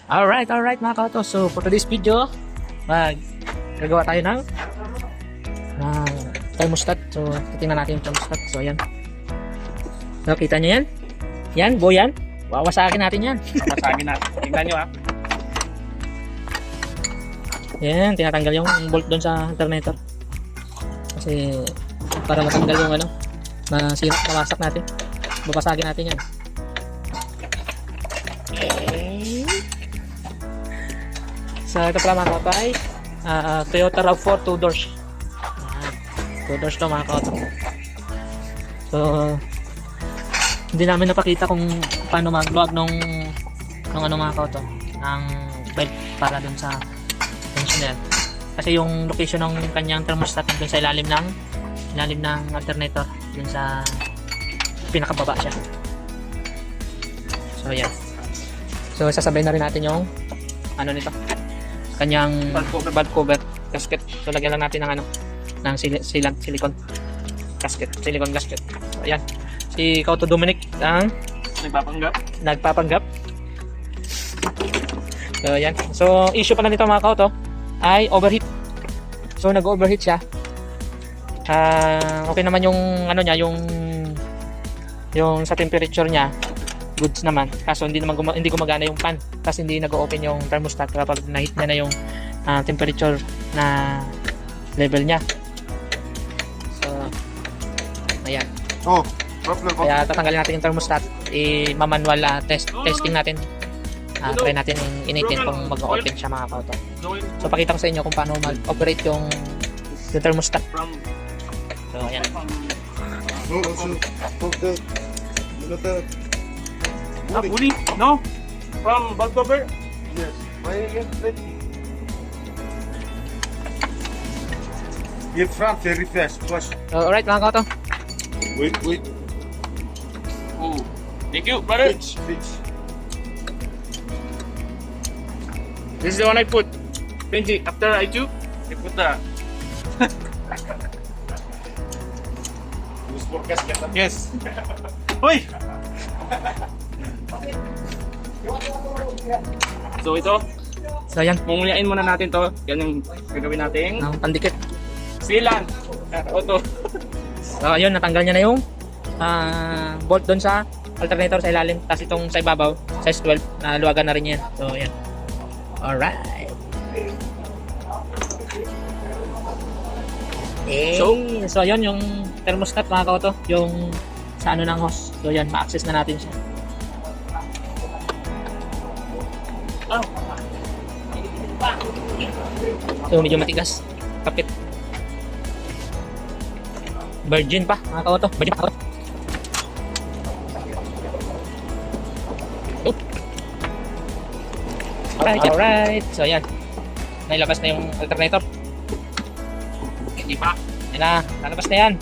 Alright mga kauto. So for today's video, gagawa tayo ng thermostat. So titingnan natin yung thermostat. So ayan. Nakita nyo yan? Yan, yan. Wawasakin natin yan. Wawasakin natin. Tingnan nyo ha. Yan, tinatanggal yung bolt doon sa alternator. Kasi para matanggal yung mawasak natin. Babasagin natin yan. So ito pala mga kauto ay Toyota RAV4 2 doors. 2 doors to mga kauto. So hindi namin napakita kung paano mag-load nung mga kauto ng belt para dun sa tensioner. Kasi yung location ng kanyang thermostat dun sa ilalim ng alternator, dun sa pinakababa siya. So yan. So sasabay na rin natin yung nito, kanyang valve cover gasket. So lagyan lang natin ng silicone gasket. So ayan, si Kauto Dominic ang nagpapanggap. So ayan. So issue pala nito mga kauto ay overheat. So nag-overheat siya. Okay naman yung yung sa temperature niya, goods naman. Kaso hindi gumagana yung fan kasi hindi nag-open yung thermostat kapag na-hit niya na yung temperature na level niya. So ayan. Kaya tatanggalin natin yung thermostat, manual testing natin. Try natin initin kung mag-open siya mga kauto. So pakita ko sa inyo kung paano mag-operate yung thermostat. So ayan. Uli? No? From valve cover? Yes. In front, very fast. Push. So alright mga kauto. Wait. Oh. Thank you, brother. Pitch. This is the one I put. Benji, after I do, I put the... Use for gasket. Yes. Hoy! So ito, So ayan, mumulain muna natin to. Yan yung gagawin natin. ang pandikit. Sealant. Auto. So ayun, natanggal niya na yung bolt doon sa alternator sa ilalim. Tapos itong sa ibabaw, size 12, luwagan na rin yan. So ayan. Alright. So ayun yung thermostat mga kauto, yung sa ng hose. So yan, ma-access na natin siya. So medyo matigas, kapit. Virgin pa mga kauto, virgin pa. Alright. So ayan, nailabas na yung alternator. Hindi pa. Yan na, lalabas na yan.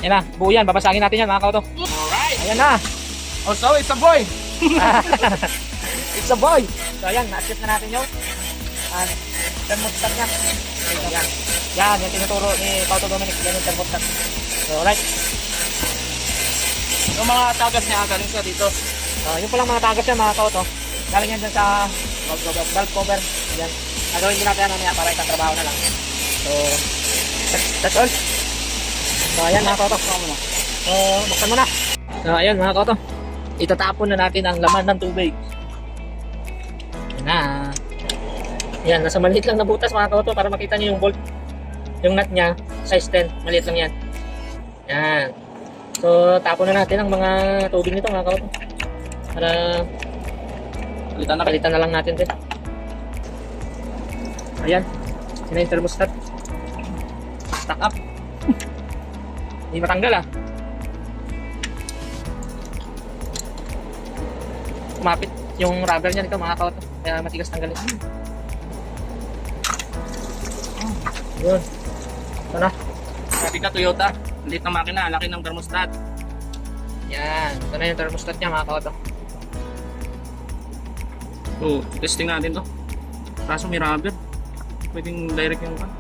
Yan na, buo yan, babasagin natin yan mga kauto. Alright. Ayan na. Oh, so it's a boy. It's a boy. So ayan, na-access na natin yung thermostat niya. Ayan. Yan, yung tinuturo ni Kauto Dominic. Yan yung thermostat. So alright. Yung mga tagas niya galing sa dito. Yung palang mga tagas niya mga kauto, galing yan dyan sa valve cover. Yan. Nagawin din natin mamaya para isang trabaho na lang. So that's all. So ayan mga kauto. So buksan mo na. So ayan mga kauto, itatapon na natin ang laman ng tubig. Yan na. Yan, nasa maliit lang na butas mga kauto para makita niyo yung bolt. Yung nut niya, size 10, maliit lang yan. Yan. So tapon na natin ang mga tubig nito mga kauto. Para palitan na lang natin din. Ayan. Yun na yung thermostat. Stack up. Hindi matanggal Kumapit yung rubber niya nito mga kauto. Kaya matigas tanggalin. Yun. Ito na. Sabi ka Toyota, liit na makina, laki ng thermostat. Yan. Ito na yung thermostat niya mga kauto. So, testing natin to. Kaso may rubber. Pwedeng direct yung pan.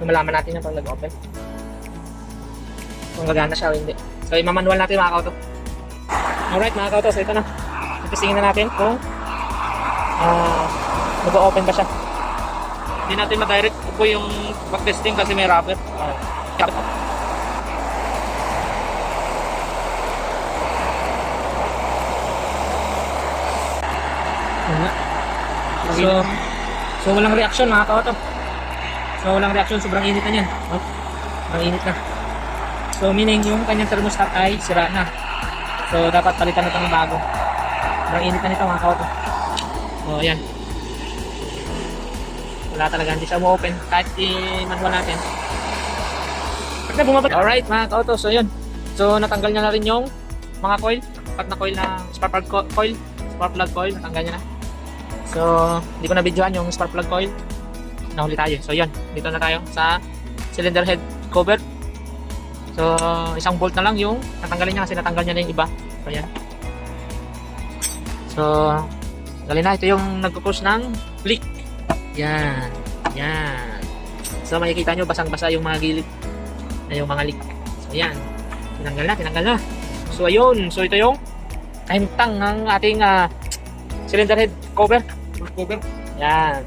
Malaman natin yung pag nag-open. Kung gagana siya o hindi. So, i-manual natin mga kauto. Alright mga kautos, ito na. Ipisingin na natin kung mag-open ba siya. Hindi natin ma-direct po yung pag-testing kasi may rubber. Wala. So walang reaction mga kautos. So walang reaction, sobrang init na yan. Oh, sobrang init na. So meaning yung kanyang thermostat ay sira na. So dapat palitan ito ng bago. Sobrang init na nito mga kautos. So ayan. Wala talaga, hindi siya mo-open kahit i-manual natin. Pag bumabalik. Alright mga kautos, so yun. So natanggal niya na rin yung mga coil. Pat na coil na spark plug coil. Spark plug coil, natanggal niya na. So hindi ko na videoan yung spark plug coil. Nahuli tayo. So yun, dito na tayo sa cylinder head cover. So isang bolt na lang yung natanggalin niya kasi natanggal niya na yung iba. So yan. So galing na, ito yung nagkukos ng leak. Yan. Yan. So makikita nyo basang-basa yung mga gilid na yung mga leak. So yan. Tinanggal na, tinanggal na. So ayun. So ito yung time tank ng ating cylinder head cover. Cover. Yan.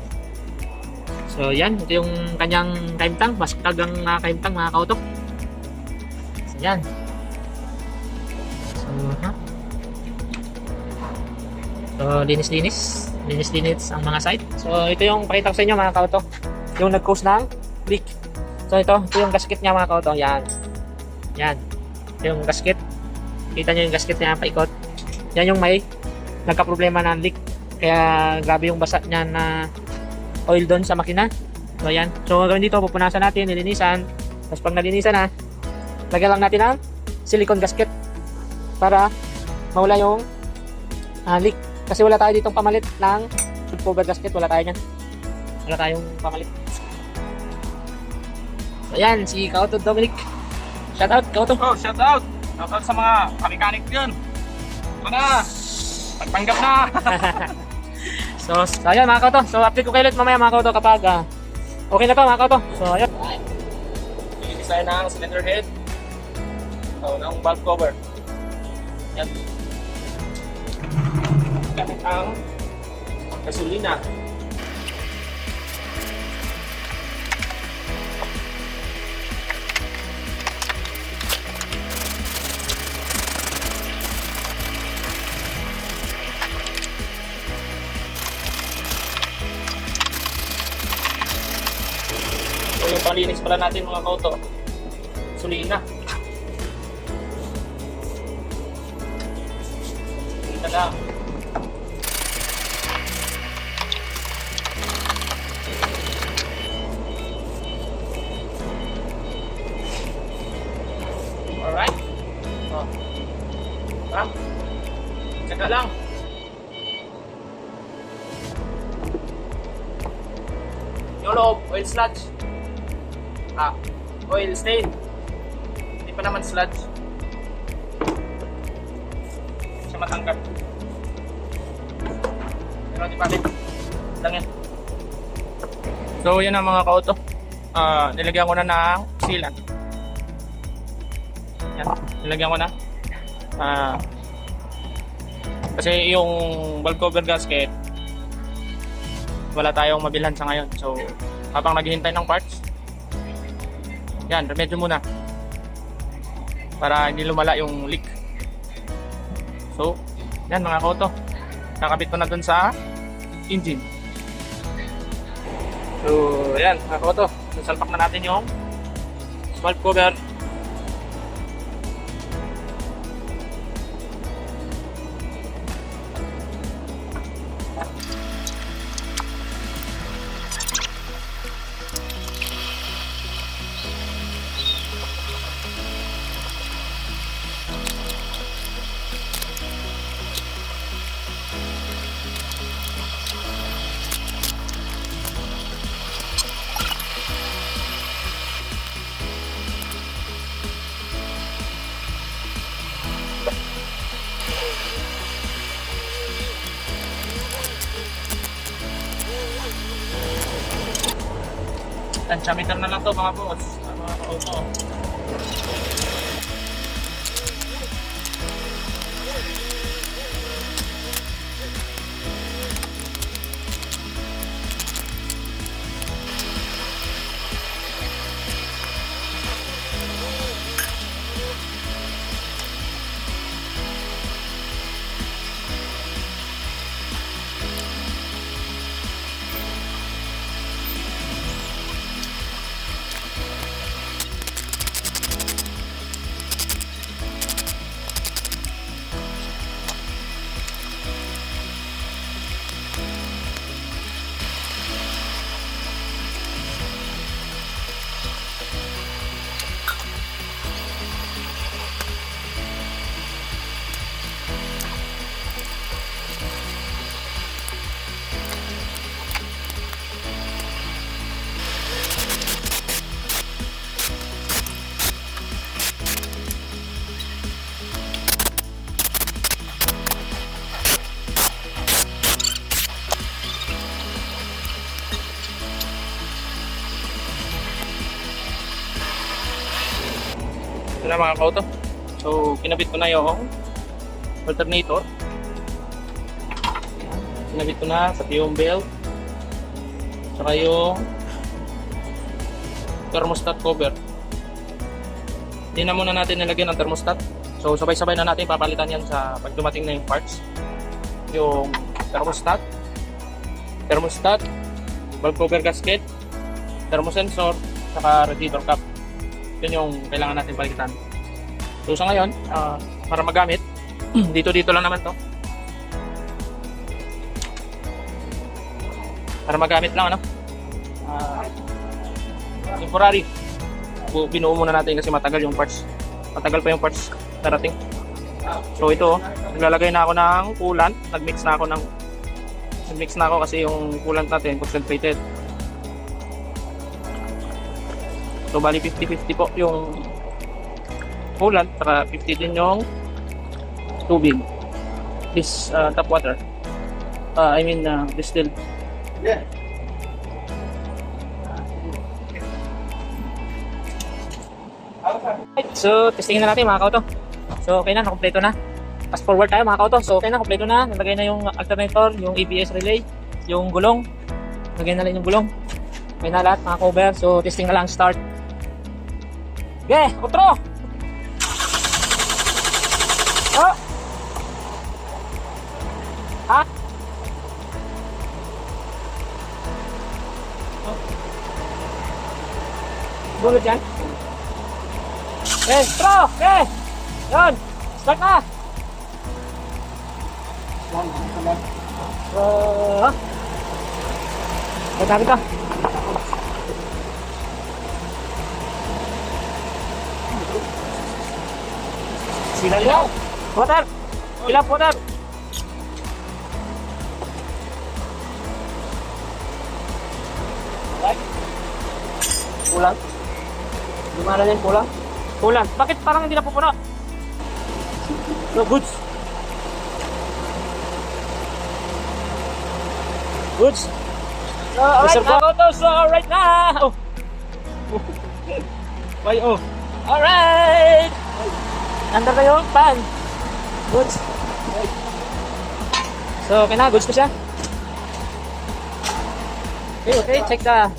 So yan. Ito yung kanyang time tank. Maskag ang time tank mga kautok. So yan. So linis-linis. Linis-linis ang mga side. So ito yung pakita ko sa inyo mga kauto. Yung nag-cause ng leak. So ito yung gasket niya mga kauto. Yan. Yan. Ito yung gasket. Kita nyo yung gasket niya paikot. Yan yung may nagka-problema ng leak. Kaya grabe yung basa niya na oil doon sa makina. So yan. So gawin dito, pupunasan natin, nilinisan. Tapos pag nalinisan na, lagyan lang natin ang silicone gasket para mawala yung leak. Kasi wala tayo ditong pamalit ng cover gasket. Wala tayo niyan. Wala tayong pamalit. So yan, si Kauto Dominic. Shout out, Kauto. Oh, shout out! Shout out sa mga mechanic dyan. Ito na! Pagpanggap na! So ayan mga Kauto. So update ko kayo ulit mamaya mga Kauto kapag okay na to mga Kauto. So ayan. I-design ng cylinder head. So, ng valve cover. Yan. Gamit ang gasolina. So yung palinis pala natin mga kauto, gasolina. Ito lang. Alright. Oh. Ah. Tsaka lang. Yung loob, oil sludge. Oil stain. Hindi pa naman sludge. Siya matangkad. Pero di pa rin. Lang yan. So yan ang mga kauto. Nilagyan ko na ng sealant. Yan, nilagyan ko na. Kasi yung valve cover gasket wala tayong mabilhan sa ngayon. So habang naghihintay ng parts, yan, remedyo muna para hindi lumala yung leak. So yan mga kauto, nakabit ko na dun sa engine. So yan mga kauto, sasalpak na natin yung valve cover. Tansyameter na lang to mga boss. Mga auto. Ito na mga kauto. So, kinabit ko na yung alternator. Kinabit ko na pati yung belt. Saka yung thermostat cover. Hindi na muna natin nilagyan ng thermostat. So, sabay-sabay na natin papalitan yan sa pag dumating na yung parts. Yung thermostat, valve cover gasket, thermosensor, saka radiator cap. Yun yung kailangan natin palitan. So sa ngayon, para magamit, dito lang naman to. Para magamit lang, ano? Temporary. Binuo muna natin kasi matagal yung parts. Matagal pa yung parts darating. So ito, naglalagay na ako ng coolant. Nagmix na ako kasi yung coolant natin concentrated. So bali 50-50 po yung coolant, saka 50 din yung tubig. This tap water. Distilled. Yeah. So, testingin na natin mga kauto. So, okay na, nakompleto na. Fast forward tayo mga kauto. So, okay na, kompleto na. Nalagay na yung alternator, yung ABS relay, yung gulong. Nalagay na rin yung gulong. Okay na lahat mga cover. So, testing na lang, start. Okay, outro! Oh! Ha? Bulot yan? Okay, outro! Okay! Yun! Start na! Magkakit ka. Ilaw! Water! Ilaw water! Kulang? Gimana yan kulang? Kulang. Bakit parang hindi napupuno? No, goods. Goods. So, alright na. So, alright na. Oh. Why, oh. Alright. Nandar na yung pan. Goods. So, okay na. Goods ko siya. Okay. Check the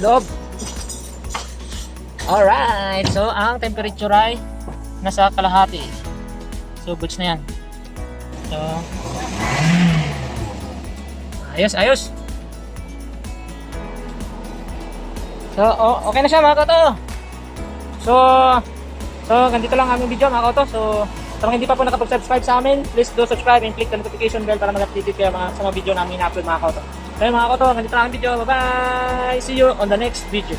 loob. Alright. So, ang temperature ay nasa kalahati. So, goods na yan. So, ayos. So, okay na siya mga kauto. So, ganito lang aming video mga kauto. So, sa mga hindi pa po nakapag-subscribe sa amin, please do subscribe and click the notification bell para mag-update kayo sa mga video namin na-upload mga kauto. So, mga kauto, ganito lang ang video. Bye-bye! See you on the next video.